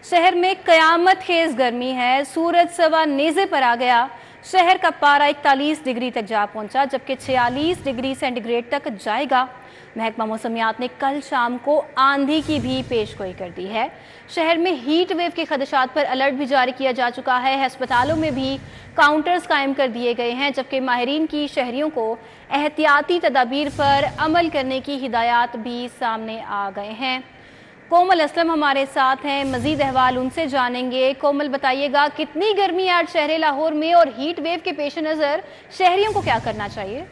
शहर में कयामत खेज गर्मी है। सूरज सवा नेज़े पर आ गया। शहर का पारा 41 डिग्री तक जा पहुंचा, जबकि 46 डिग्री सेंटीग्रेड तक जाएगा। महकमा मौसमियात ने कल शाम को आंधी की भी पेशगोई कर दी है। शहर में हीट वेव के खदशात पर अलर्ट भी जारी किया जा चुका है। अस्पतालों में भी काउंटर्स कायम कर दिए गए हैं, जबकि माहिरीन की शहरियों को एहतियाती तदाबीर पर अमल करने की हिदायत भी सामने आ गए हैं। कोमल असलम हमारे साथ हैं, मजीद अहवाल उनसे जानेंगे। कोमल, बताइएगा कितनी गर्मी आज शहर लाहौर में और हीट वेव के पेश नज़र शहरियों को क्या करना चाहिए?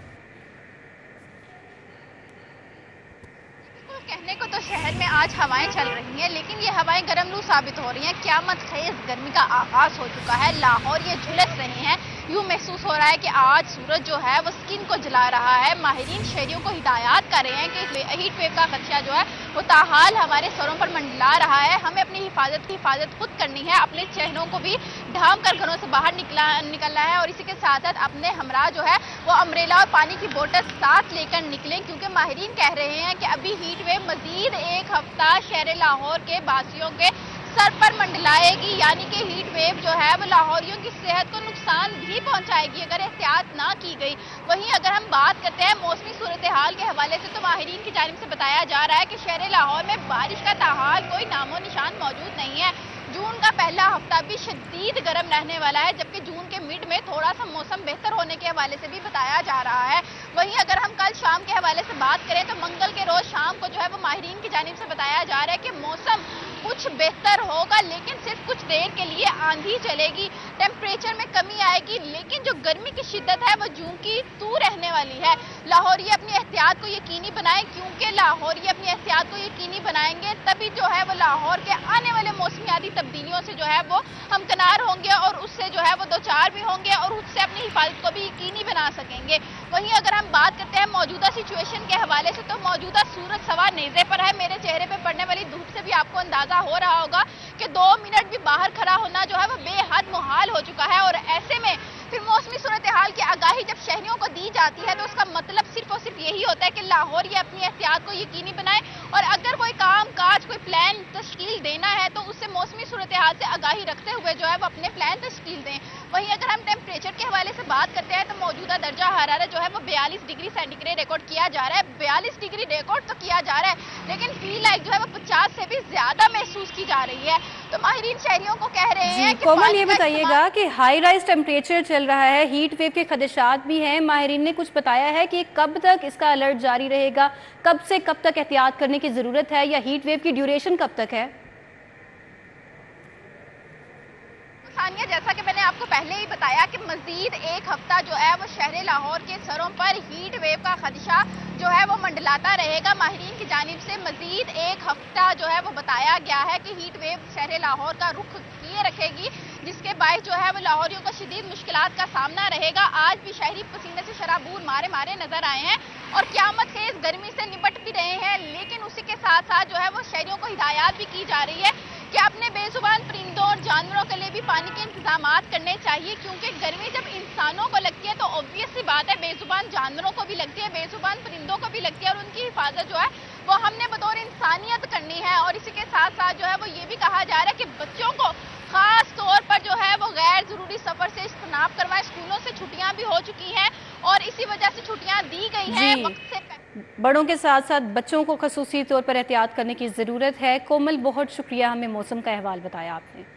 कहने को तो शहर में आज हवाएं चल रही हैं, लेकिन ये हवाएं गर्म लू साबित हो रही हैं। क़यामत खेज गर्मी का आगाज हो चुका है। लाहौर ये झुलस रहे हैं। यूँ महसूस हो रहा है कि आज सूरज जो है वो स्किन को जला रहा है। माहिरीन शहरियों को हिदायत कर रहे हैं कि हीट वेव का खदशा जो है वो ताहाल हमारे सरों पर मंडला रहा है। हमें अपनी हिफाजत खुद करनी है। अपने चेहरों को भी ढांप कर घरों से बाहर निकलना है, और इसी के साथ साथ अपने हमरा जो है वो अम्ब्रेला और पानी की बोतल साथ लेकर निकलें, क्योंकि माहिरीन कह रहे हैं कि अभी हीट वेव मजीद एक हफ्ता शहर लाहौर के बासियों के सर पर मंडलाएगी। यानी कि हीट वेव जो है वो लाहौरियों की सेहत को नुकसान भी पहुंचाएगी अगर एहतियात ना की गई। वहीं अगर हम बात करते हैं मौसमी सूरत हाल के हवाले से, तो माहिरीन की जानिब से बताया जा रहा है कि शहर लाहौर में बारिश का ताहाल कोई नामो निशान मौजूद नहीं है। जून का पहला हफ्ता भी शदीद गर्म रहने वाला है, जबकि जून के मिड में थोड़ा सा मौसम बेहतर होने के हवाले से भी बताया जा रहा है। वहीं अगर हम कल शाम के हवाले से बात करें तो मंगल के रोज शाम को जो है वो माहिरीन की जानिब से बताया जा रहा है कि मौसम कुछ बेहतर होगा, लेकिन सिर्फ कुछ देर के लिए आंधी चलेगी, टेम्परेचर में कमी आएगी, लेकिन जो गर्मी की शिद्दत है वो जूं की तू रहने वाली है। लाहौरी अपनी एहतियात को यकीनी बनाएं, क्योंकि लाहौरी अपनी एहतियात को यकीनी बनाएंगे तभी जो है वो लाहौर के आने वाले मौसमियाती तब्दीलियों से जो है वो हमकनार होंगे और उससे जो है वो दो चार भी होंगे और उससे अपनी हिफाजत को भी यकीनी बना सकेंगे। वहीं अगर हम बात करते हैं मौजूदा सिचुएशन के हवाले से, तो मौजूदा सूरज सवा नेज़े पर है। मेरे चेहरे पे पड़ने वाली धूप से भी आपको अंदाजा हो रहा होगा कि 2 मिनट भी बाहर खड़ा होना जो है वो बेहद मुहाल हो चुका है। और ऐसे में फिर मौसमी सूरत हाल की आगाही जब शहरियों को दी जाती है तो उसका मतलब सिर्फ और सिर्फ यही होता है कि लाहौर ये अपनी एहतियात को यकीनी बनाए, और अगर कोई काम काज कोई प्लान तश्कील देना है तो उससे मौसमी सूरत हाल से आगाही रखते हुए जो है वो अपने प्लान तश्कील दें। वहीं अगर हम टेम्परेचर के हवाले से बात करते हैं तो मौजूदा दर्जा हरारत जो है वो 42 डिग्री सेंटीग्रेड रिकॉर्ड किया जा रहा है। 42 डिग्री रिकॉर्ड तो किया जा रहा है, लेकिन फील लाइक जो है वो 50 से भी ज्यादा महसूस की जा रही है। तो माहिरीन शहरियों को कह रहे हैं कि कोमल, ये बताइएगा कि हाई राइज टेम्परेचर चल रहा है, हीट वेव के खदशात भी हैं। माहिरीन ने कुछ बताया है कि कब तक इसका अलर्ट जारी रहेगा, कब से कब तक एहतियात करने की जरूरत है, या हीट वेव की ड्यूरेशन कब तक है? सानिया, जैसा कि मैंने आपको पहले ही बताया कि मजीद एक हफ्ता जो है वो शहर लाहौर के सरों पर हीट वेव का खदशा जो है वो मंडलाता रहेगा। माहिरीन की जानिब से मजीद एक हफ्ता जो है वो बताया गया है कि हीट वेव शहर लाहौर का रुख किए रखेगी, जिसके बायस जो है वो लाहौरियों को शदीद मुश्किलात का सामना रहेगा। आज भी शहरी पसीने से शराबूर मारे मारे नजर आए हैं और क़यामत खेज गर्मी से निपट भी रहे हैं, लेकिन उसी के साथ साथ जो है वो शहरियों को हिदायत भी की जा रही है कि अपने बेजुबान परिंदों और जानवरों के लिए भी पानी के इंतजाम करने चाहिए, क्योंकि गर्मी जब इंसानों को लगती है तो ऑब्वियस सी बात है बेजुबान जानवरों को भी लगती है, बेजुबान परिंदों को भी लगती है, और उनकी हिफाजत जो है वो हमने बतौर इंसानियत करनी है। और इसी के साथ साथ जो है वो ये भी कहा जा रहा है कि बच्चों को खास तौर पर जो है वो गैर जरूरी सफर से इज्तनाब करवाएं। स्कूलों से छुट्टियां भी हो चुकी हैं और इसी वजह से छुट्टियां दी गई हैं वक्त से। बड़ों के साथ साथ बच्चों को खसूसी तौर पर एहतियात करने की ज़रूरत है। कोमल, बहुत शुक्रिया, हमें मौसम का अहवाल बताया आपने।